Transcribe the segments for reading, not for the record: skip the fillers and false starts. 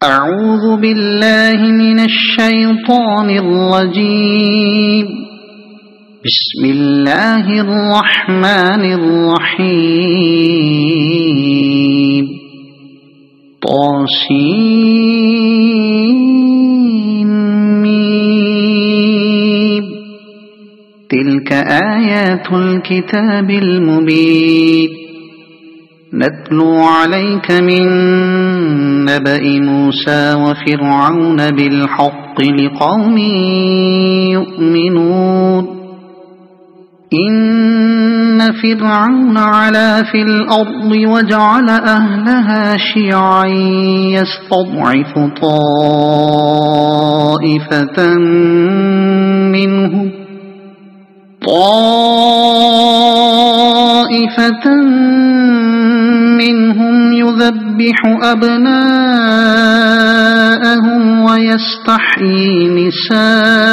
أعوذ بالله من الشيطان الرجيم. بسم الله الرحمن الرحيم. طاسيم. تلك آيات الكتاب المبين. نتلو عليك من نبأ موسى وفرعون بالحق لقوم يؤمنون. إن فرعون علا في الأرض وجعل أهلها شيعا يستضعف طائفة منهم يذبح أبناءهم ويستحيي نساءهم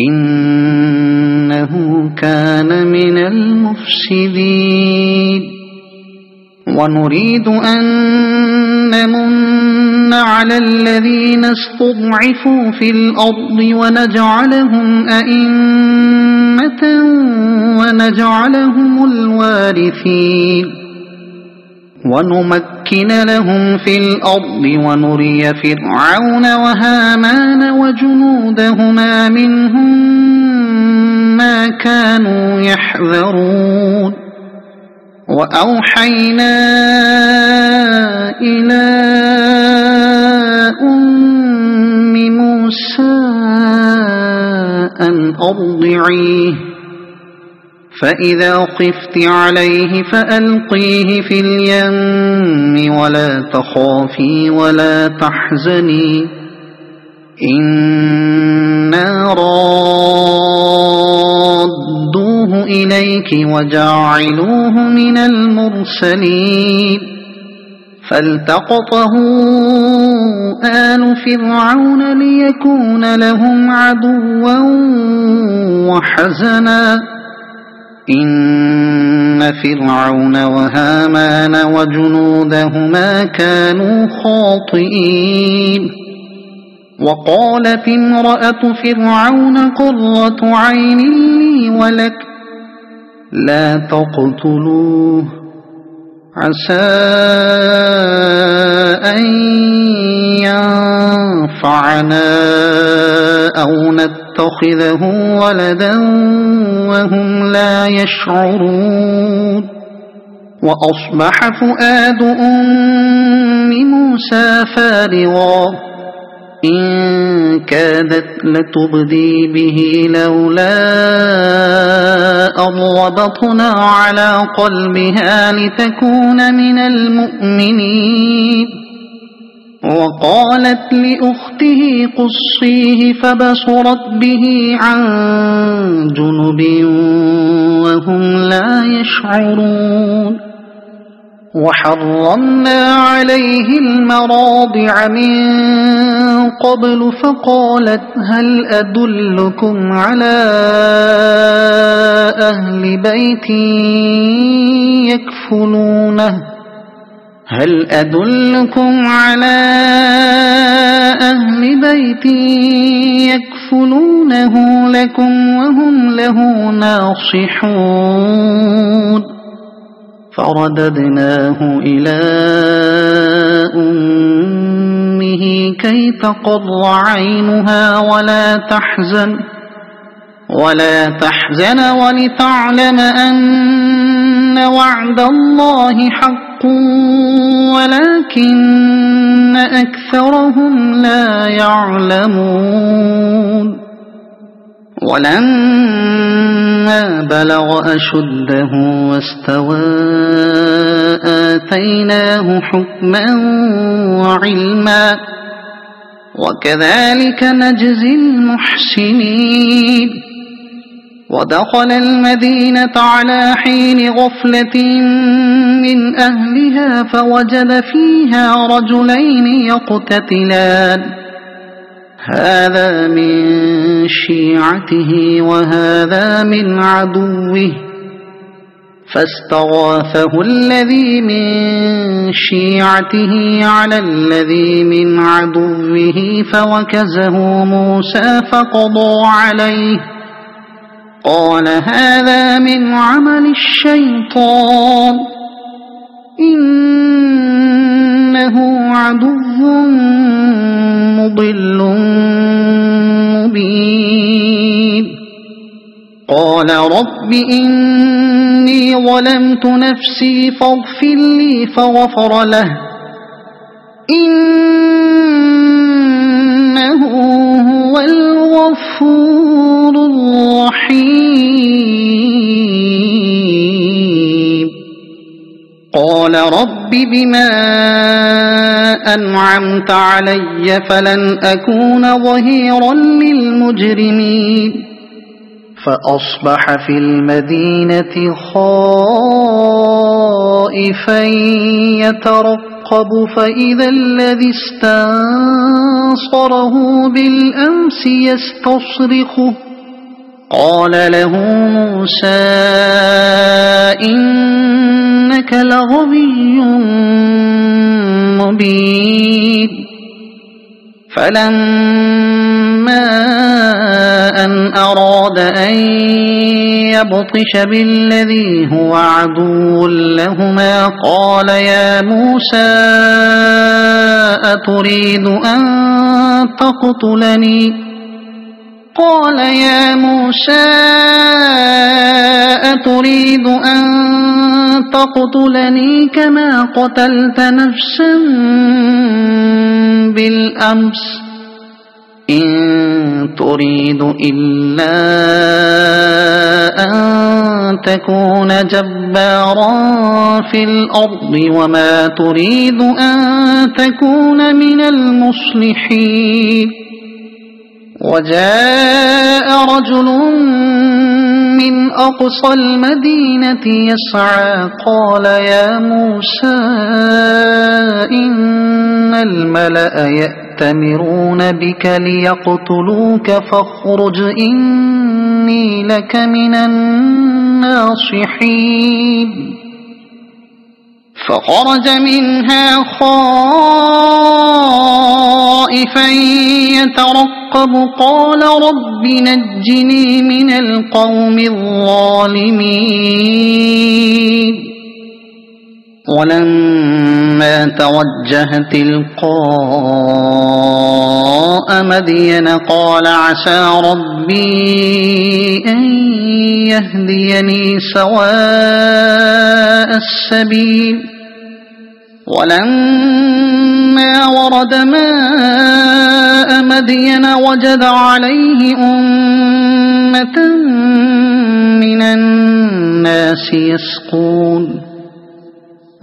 إنه كان من المفسدين. ونريد أن نمن على الذين استضعفوا في الأرض ونجعلهم أئمة ونجعلهم الوارثين ونمكن لهم في الأرض ونري فرعون وهامان وجنودهما منهم ما كانوا يحذرون. وأوحينا إلى أم موسى أن أرضعيه فإذا خفت عليه فألقيه في اليم ولا تخافي ولا تحزني إنا رادوه إليك وجاعلوه من المرسلين. فالتقطه آل فرعون ليكون لهم عدوا وحزنا إن فرعون وهامان وجنودهما كانوا خاطئين. وقالت امرأة فرعون قرة عين لي ولك لا تقتلوه عسى أن ينفعنا أو نتخذه ولدا وهم لا يشعرون. وأصبح فؤاد أم موسى فارغا إن كادت لتبدي به لولا أن ربطنا على قلبها لتكون من المؤمنين. وقالت لأخته قصيه فبصرت به عن جنب وهم لا يشعرون. وحرمنا عليه المراضع من قبل فقالت هل أدلكم على أهل بيت يكفلونه لكم وهم له ناصحون. فرددناه إلى أمه كي تقر عينها ولا تحزن ولتعلم أن وعد الله حق ولكن أكثرهم لا يعلمون. ولما بلغ أشده واستوى آتيناه حكما وعلما وكذلك نجزي المحسنين. ودخل المدينة على حين غفلة من أهلها فوجد فيها رجلين يقتتلان هذا من شيعته وهذا من عدوه فاستغاثه الذي من شيعته على الذي من عدوه فوكزه موسى فقضى عليه قال هذا من عمل الشيطان إنه عدو مضل مبين قال رب إني ظلمت نفسي فاغفر لي فغفر له إنه هو الغفور الرحيم قال رب بما أنعمت علي فلن أكون ظهيرا للمجرمين فأصبح في المدينة خائفا يترقب فإذا الذي استنصره بالأمس يستصرخه قال له موسى إنك لغوي مبين فلما أن أراد أن يبطش بالذي هو عدو لهما قال يا موسى أتريد أن تقتلني قال يا موسى أتريد أن تقتلني كما قتلت نفسا بالأمس إن تريد إلا أن تكون جبارا في الأرض وما تريد أن تكون من المصلحين وجاء رجل من أقصى المدينة يسعى قال يا موسى إن الملأ يأتمرون بك ليقتلوك فاخرج إني لك من الناصحين فخرج منها خائفا يترقب قال رب نجني من القوم الظالمين ولما توجه تلقاء مدين قال عسى ربي أن يهديني سواء السبيل ولما ورد ماء مدين وجد عليه أمة من الناس يسقون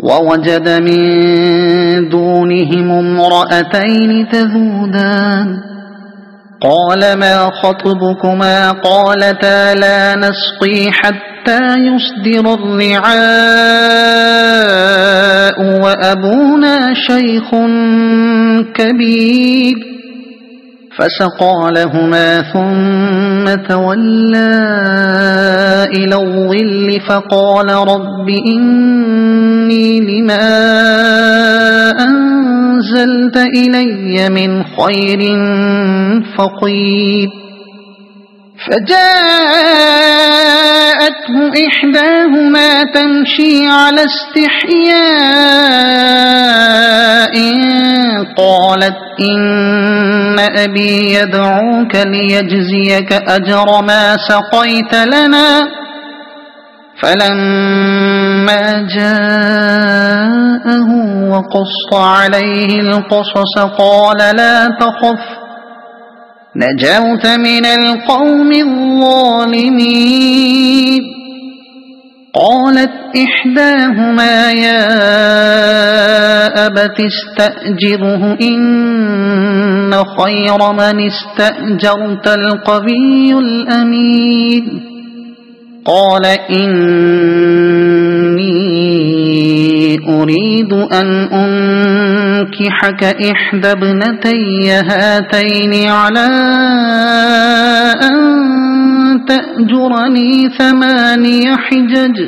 ووجد من دونهم امرأتين تذودان قال ما خطبكما قالتا لا نسقي حتى يصدر الرعاء وأبونا شيخ كبير فسقى لهما ثم تولى إلى الظل فقال رب إني لما أنزلت إلي من خير فقير فجاءته إحداهما تمشي على استحياء قالت إن أبي يدعوك ليجزيك أجر ما سقيت لنا فلما جاءه وقص عليه القصص قال لا تخف نجوت من القوم الظالمين قالت إحداهما يا أبت استأجره إن خير من استأجرت القوي الأمين قال إني أريد أن أنكحك إحدى ابنتي هاتين على أن تأجرني 8 حجج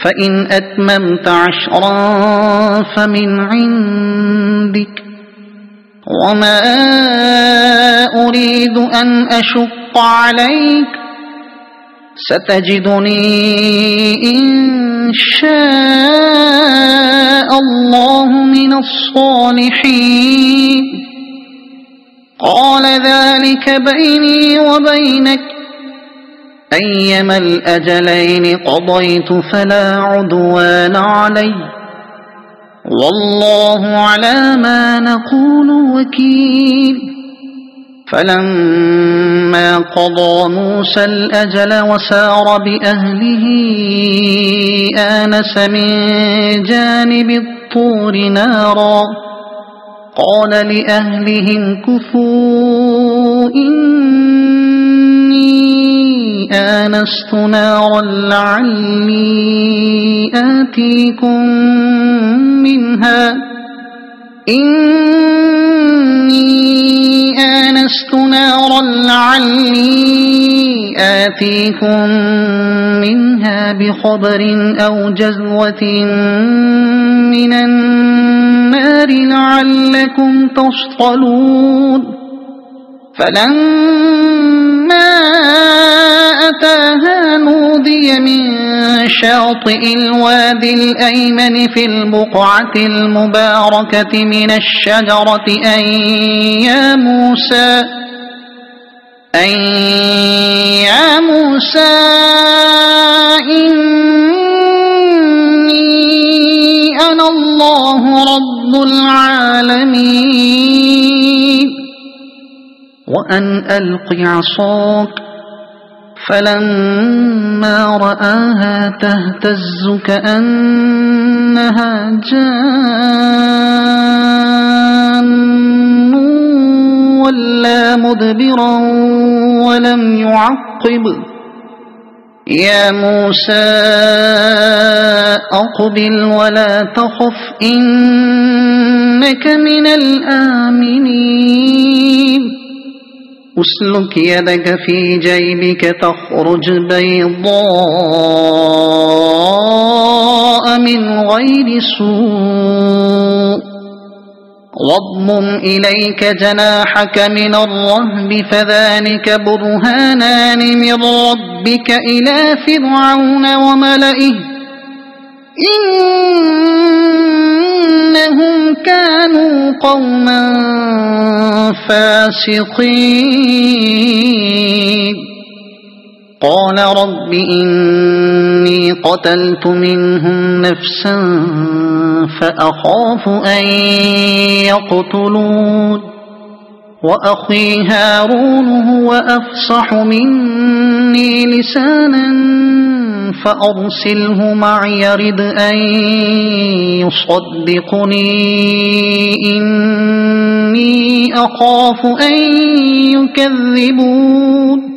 فإن أتممت 10 فمن عندك وما أريد أن أشق عليك ستجدني إن شاء الله من الصالحين قال ذلك بيني وبينك أيما الأجلين قضيت فلا عدوان علي والله على ما نقول وكيل فلما قضى موسى الأجل وسار بأهله آنس من جانب الطور نارا قال لأهلهم كثوا إني آنست نارا لعلي آتيكم منها بخبر أو جذوة من النار لعلكم تصطلون فلما أتاها نودي من شاطئ الوادي الأيمن في البقعة المباركة من الشجرة أن يا موسى إني أنا الله رب العالمين وأن ألق عصاك فلما رآها تهتز كأنها جان ولا مدبرا ولم يعقب يا موسى أقبل ولا تخف إنك من الآمنين أسلك يدك في جيبك تخرج بيضاء من غير سوء واضمم إليك جناحك من الرهب فذلك برهانان من ربك إلى فرعون وملئه إنهم كانوا قوما فاسقين قال رب إني قتلت منهم نفسا فأخاف أن يقتلون وأخي هارون هو أفصح مني لسانا فأرسله معي يرد أن يصدقني إني أخاف أن يكذبون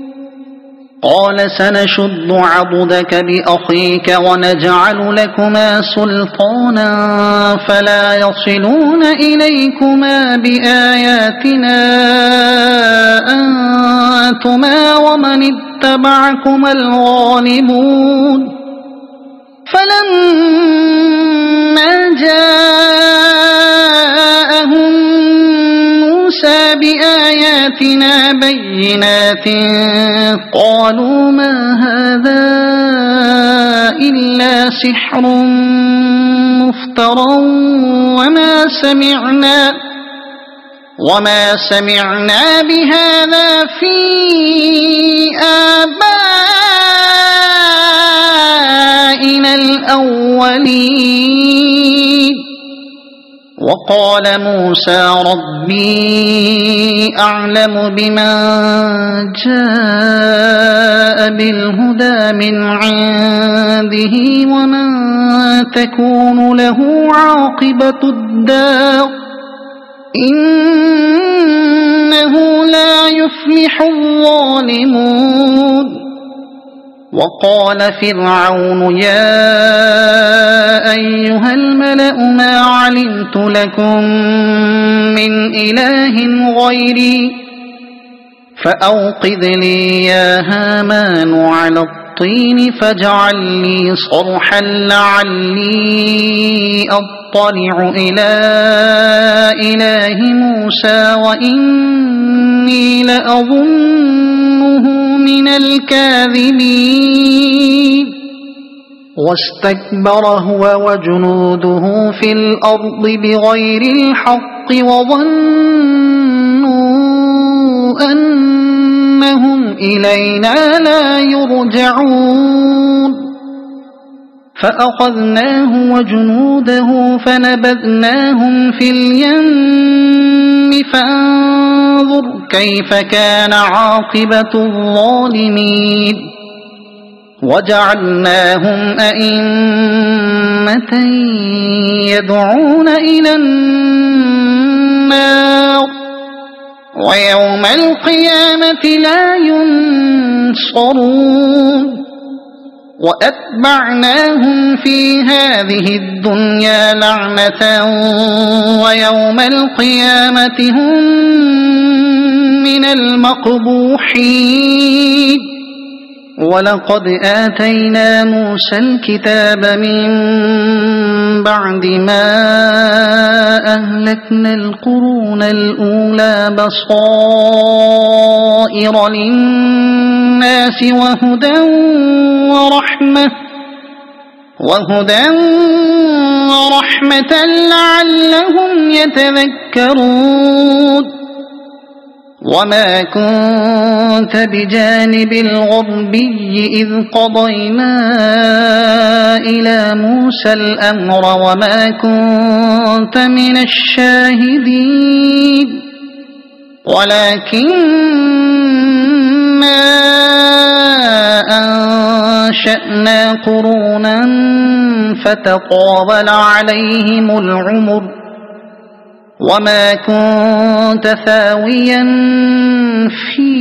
قال سنشد عضدك بأخيك ونجعل لكما سلطانا فلا يصلون إليكما بآياتنا أنتما ومن اتبعكما الغالبون فلما جاءهم موسى بآياتنا بينات قالوا ما هذا إلا سحر مفترى وما سمعنا بهذا في آبائنا الأولين وقال موسى ربي أعلم بمن جاء بالهدى من عنده ومن تكون له عاقبة الدار إنه لا يفلح الظالمون وقال فرعون يا أيها الملأ ما علمت لكم من إله غيري فأوقد لي يا هامان على الطين الطين فاجعل لي صرحا لعلي أطلع إلى إله موسى وإني لأظنه من الكاذبين واستكبر هو وجنوده في الأرض بغير الحق وظنوا أنهم إلينا لا يرجعون فأخذناه وجنوده فنبذناهم في اليم فانظر كيف كان عاقبة الظالمين وجعلناهم أئمة يدعون إلى النار ويوم القيامة لا ينصرون وأتبعناهم في هذه الدنيا لعنة ويوم القيامة هم من المقبوحين ولقد آتينا موسى الكتاب من بعد ما أهلكنا القرون الأولى بصائر للناس وهدى ورحمة لعلهم يتذكرون وما كنت بجانب الغربي إذ قضينا إلى موسى الأمر وما كنت من الشاهدين ولكننا أنشأنا قرونا فتطاول عليهم العمر وما كنت ثاويا في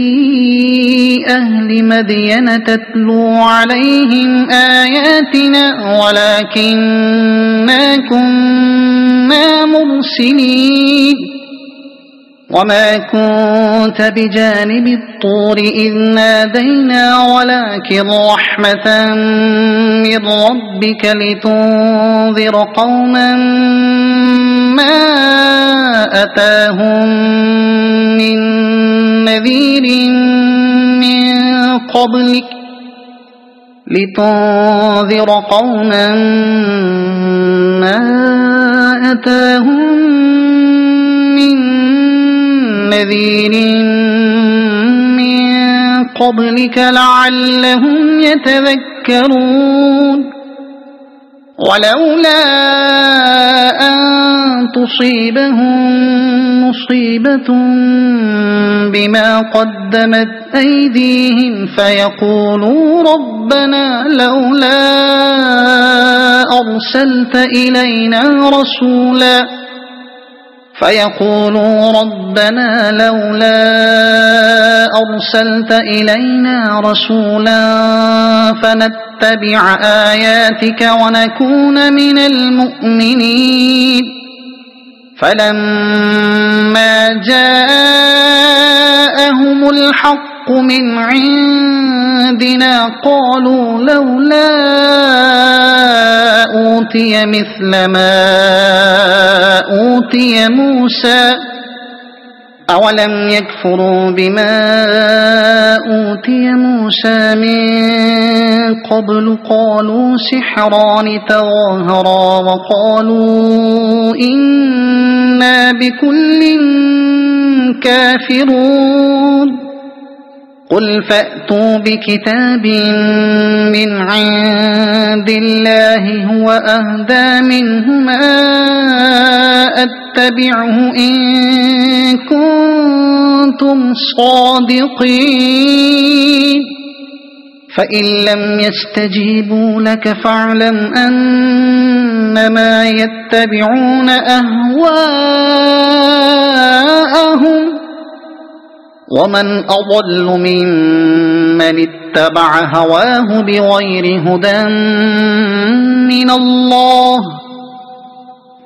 أهل مدين تتلو عليهم آياتنا ولكننا كنا مرسلين وما كنت بجانب الطور إذ نادينا ولكن رحمة من ربك لتنذر قوما ما أتاهم من نذير من قبلك لتنذر قوما ما أتاهم من نذير من قبلك لعلهم يتذكرون ولولا أن تصيبهم مصيبة بما قدمت أيديهم فيقولوا ربنا لولا أرسلت إلينا رسولا فنتبع آياتك ونكون من المؤمنين فلما جاءهم الحق من عندنا قالوا لولا أوتي مثل ما أوتي موسى أولم يكفروا بما أوتي موسى من قبل قالوا سحران تظاهرا وقالوا إنا بكل كافرون قل فأتوا بكتاب من عند الله هو أهدى منهما أتبعه إن كنتم صادقين فإن لم يستجيبوا لك فاعلم أنما يتبعون أهواءهم ومن أضل ممن اتبع هواه بغير هدى من الله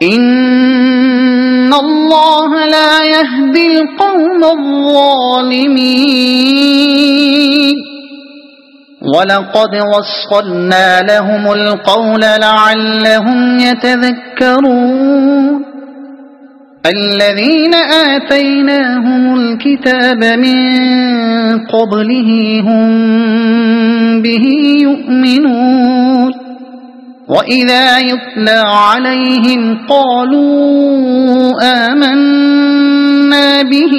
إن الله لا يهدي القوم الظالمين ولقد وصلنا لهم القول لعلهم يتذكرون الذين آتيناهم الكتاب من قبله هم به يؤمنون وإذا يتلى عليهم قالوا آمنا به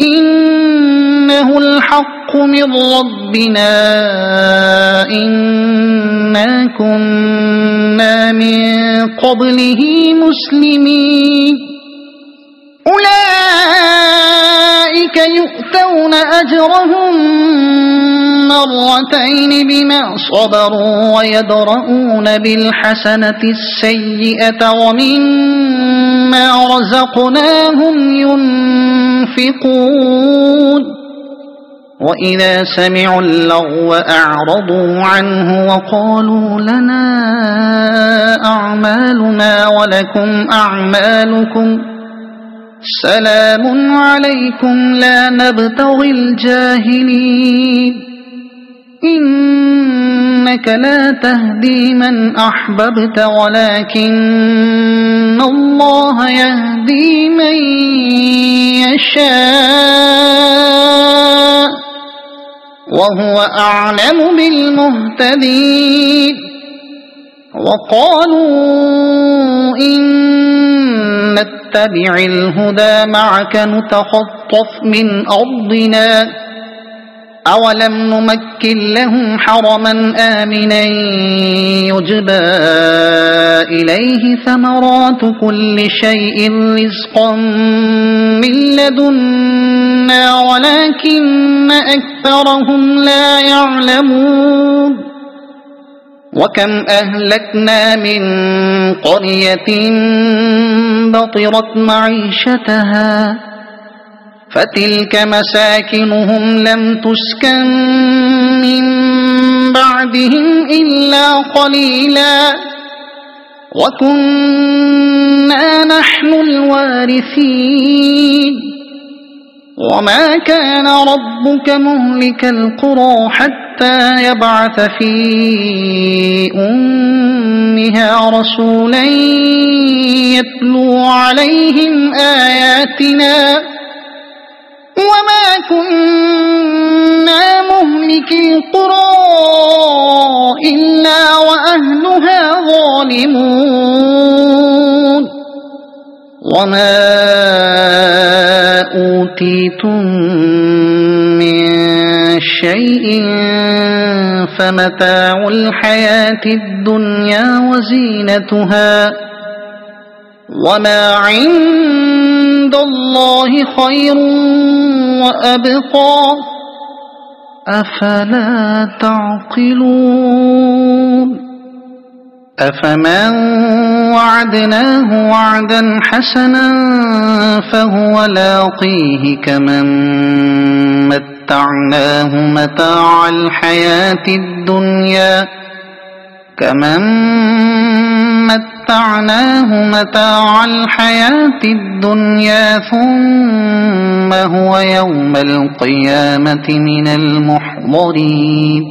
إنه الحق من ربنا إنا كنا من قبله مسلمين أولئك يؤتون أجرهم مرتين بما صبروا ويدرؤون بالحسنة السيئة ومما رزقناهم ينفقون وإذا سمعوا اللغو أعرضوا عنه وقالوا لنا أعمالنا ولكم أعمالكم سلام عليكم لا نبتغي الجاهلين إنك لا تهدي من أحببت ولكن الله يهدي من يشاء وهو أعلم بالمهتدين وقالوا إن نتبع الهدى معك نتخطف من أرضنا أولم نمكن لهم حرما آمنا يجبى إليه ثمرات كل شيء رزقا من لدنا ولكن أكثرهم لا يعلمون وكم أهلكنا من قرية بطرت معيشتها فتلك مساكنهم لم تسكن من بعدهم إلا قليلا وكنا نحن الوارثين وما كان ربك مهلك القرى حتى يبعث في أمها رسولا يتلو عليهم آياتنا وما كنا مهلك القرى إلا وأهلها ظالمون وما أوتيتم من شيء فمتاع الحياة الدنيا وزينتها وما عند الله خير وأبقى أفلا تعقلون أفمن وعدناه وعدا حسنا فهو لاقيه كمن متعناه متاع الحياة الدنيا ثم هو يوم القيامة من المحضرين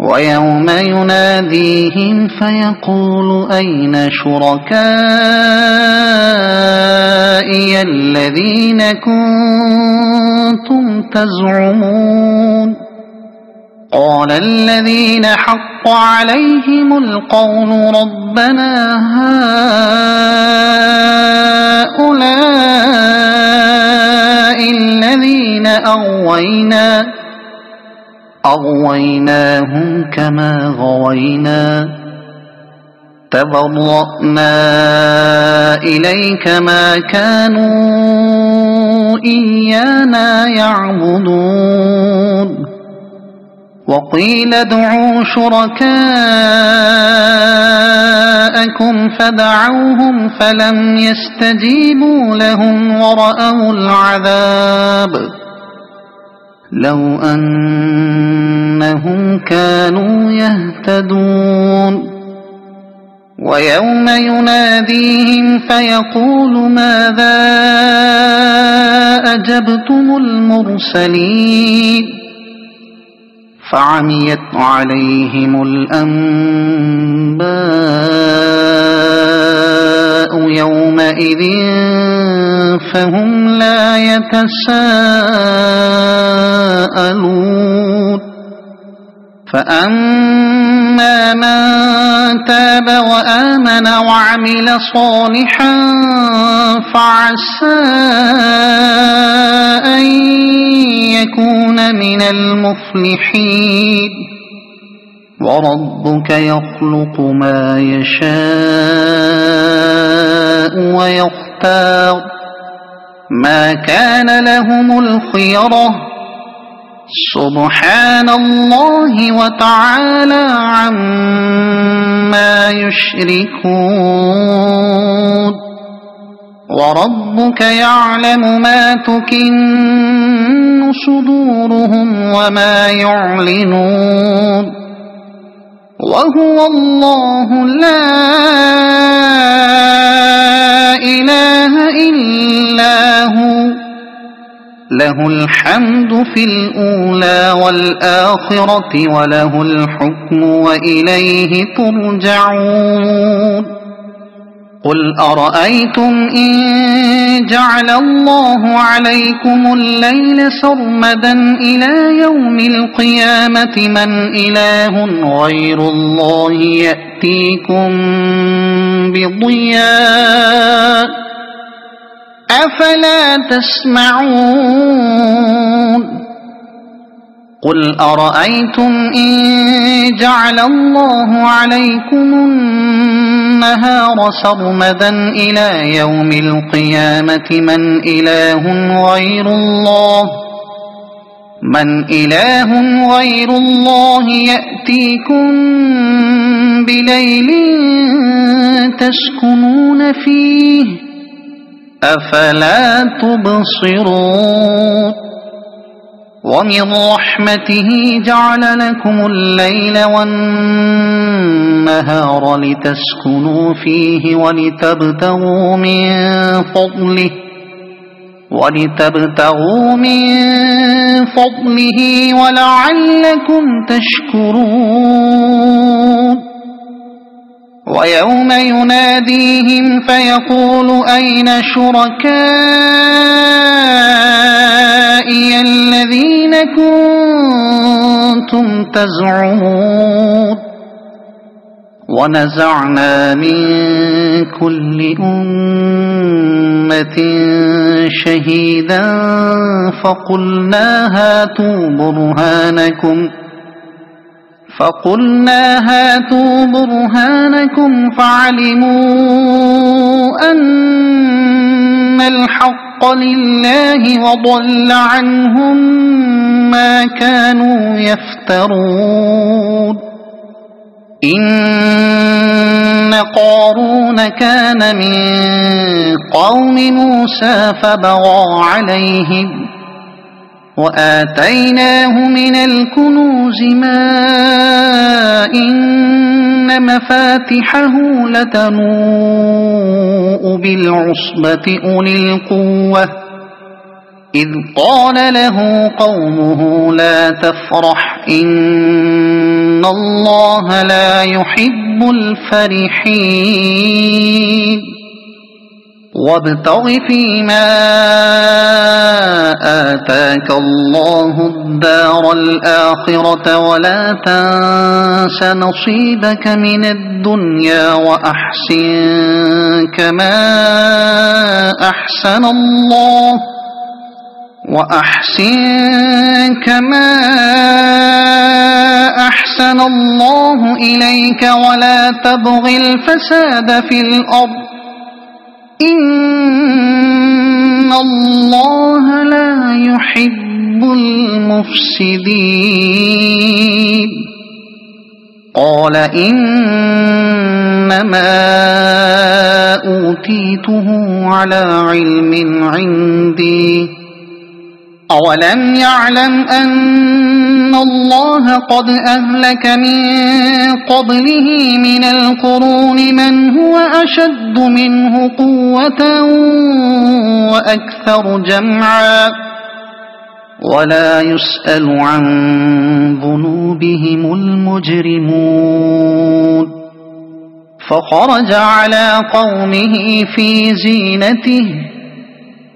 ويوم يناديهم فيقول أين شركائي الذين كنتم تزعمون قال الذين حق عليهم القول ربنا هؤلاء الذين أغويناهم كما غوينا تبرأنا إليك ما كانوا إيانا يعبدون وقيل ادعوا شركاءكم فدعوهم فلم يستجيبوا لهم ورأوا العذاب لو أنهم كانوا يهتدون ويوم يناديهم فيقول ماذا أجبتم المرسلين فعميت عليهم الأنباء يومئذ فهم لا يتساءلون فأما من تاب وآمن وعمل صالحا فعسى أن يكون من المفلحين وربك يخلق ما يشاء ويختار ما كان لهم الخيرة سبحان الله وتعالى عما يشركون وربك يعلم ما تكن صدورهم وما يعلنون وهو الله لا إله إلا هو له الحمد في الأولى والآخرة وله الحكم وإليه ترجعون قل أرأيتم إن جعل الله عليكم الليل سرمدا إلى يوم القيامة من إله غير الله يأتيكم بضياء أفلا تسمعون قل أرأيتم إن جعل الله عليكم النهار سرمدا إلى يوم القيامة من إله غير الله يأتيكم بليل تسكنون فيه أفلا تبصرون ومن رحمته جعل لكم الليل والنهار لتسكنوا فيه ولتبتغوا من فضله ولعلكم تشكرون ويوم يناديهم فيقول أين شركائي الذين كنتم تزعمون ونزعنا من كل أمة شهيدا فقلنا هاتوا برهانكم فعلموا أن الحق لله وضل عنهم ما كانوا يفترون إن قارون كان من قوم موسى فبغى عليهم وآتيناه من الكنوز ما إن مفاتحه لتنوء بالعصبة أولي القوة إذ قال له قومه لا تفرح إن الله لا يحب الفرحين وابتغ فيما آتاك الله الدار الآخرة ولا تنس نصيبك من الدنيا وأحسن كما أحسن الله إليك ولا تبغ الفساد في الأرض إن الله لا يحب المفسدين قال إنما أوتيته على علم عندي أولم يعلم أن الله قد أهلك من قبله من القرون من هو أشد منه قوة وأكثر جمعا ولا يسأل عن ذنوبهم المجرمون فخرج على قومه في زينته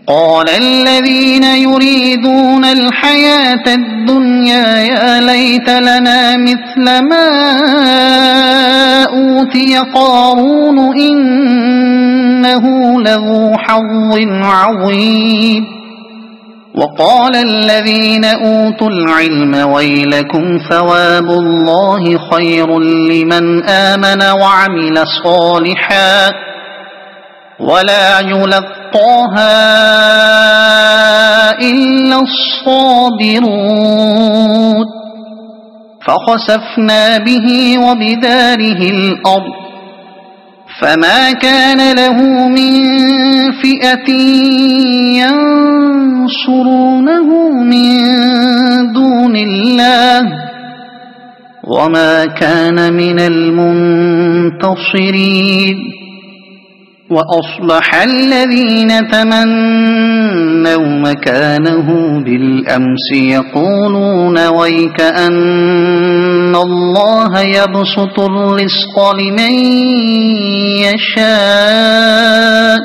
قال الذين يريدون الحياة الدنيا يا ليت لنا مثل ما أوتي قارون إنه لذو حظ عظيم وقال الذين أوتوا العلم ويلكم ثواب الله خير لمن آمن وعمل صالحا ولا يلقاها إلا الصابرون فخسفنا به وبداره الأرض فما كان له من فئة ينصرونه من دون الله وما كان من المنتصرين وأصبح الذين تمنوا مكانه بالأمس يقولون ويك أن الله يبسط الرزق لمن يشاء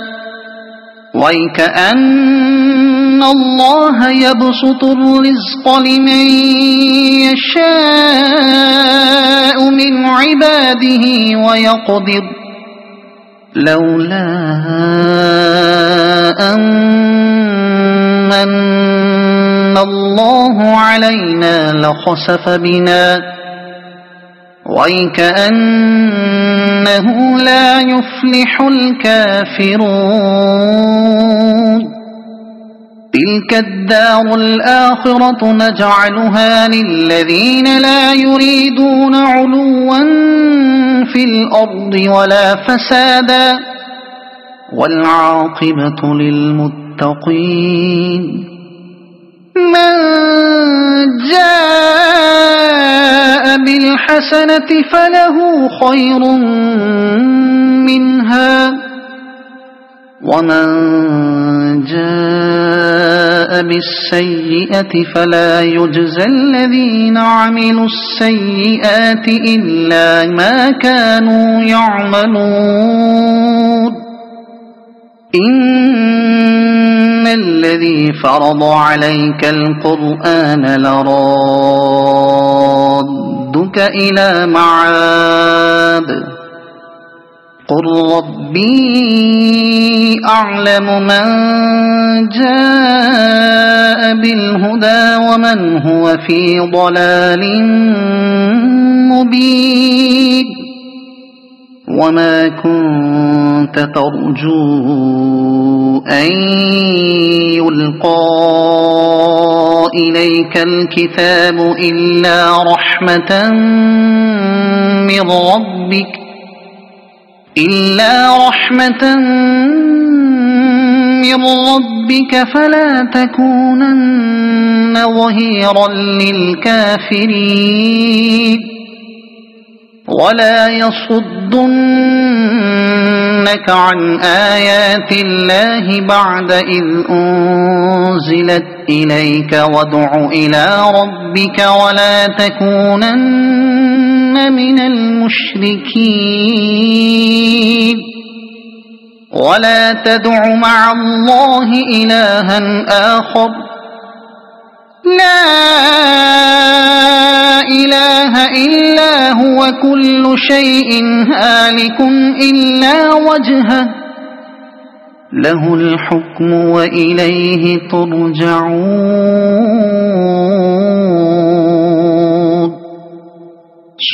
ويك أن الله يبسط الرزق لمن يشاء من عباده ويقدر لولا أن من الله علينا لخسف بنا ويكأنه لا يفلح الكافرون تلك الدار الآخرة نجعلها للذين لا يريدون علوا في الأرض ولا فسادا والعاقبة للمتقين من جاء بالحسنة فله خير منها ومن جاء بالسيئة فلا يجزى الذين عملوا السيئات إلا ما كانوا يعملون إن الذي فرض عليك القرآن لرادك إلى معاد قل ربي أعلم من جاء بالهدى ومن هو في ضلال مبين وما كنت ترجو أن يلقى إليك الكتاب إلا رحمة من ربك فلا تكونن ظهيرا للكافرين ولا يصدنك عن آيات الله بعد إذ أنزلت إليك وادع إلى ربك ولا تكونن من المشركين ولا تدع مع الله إلها آخر لا إله إلا هو كل شيء هالك إلا وجهه له الحكم وإليه ترجعون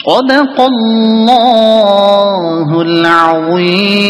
صدق الله العظيم.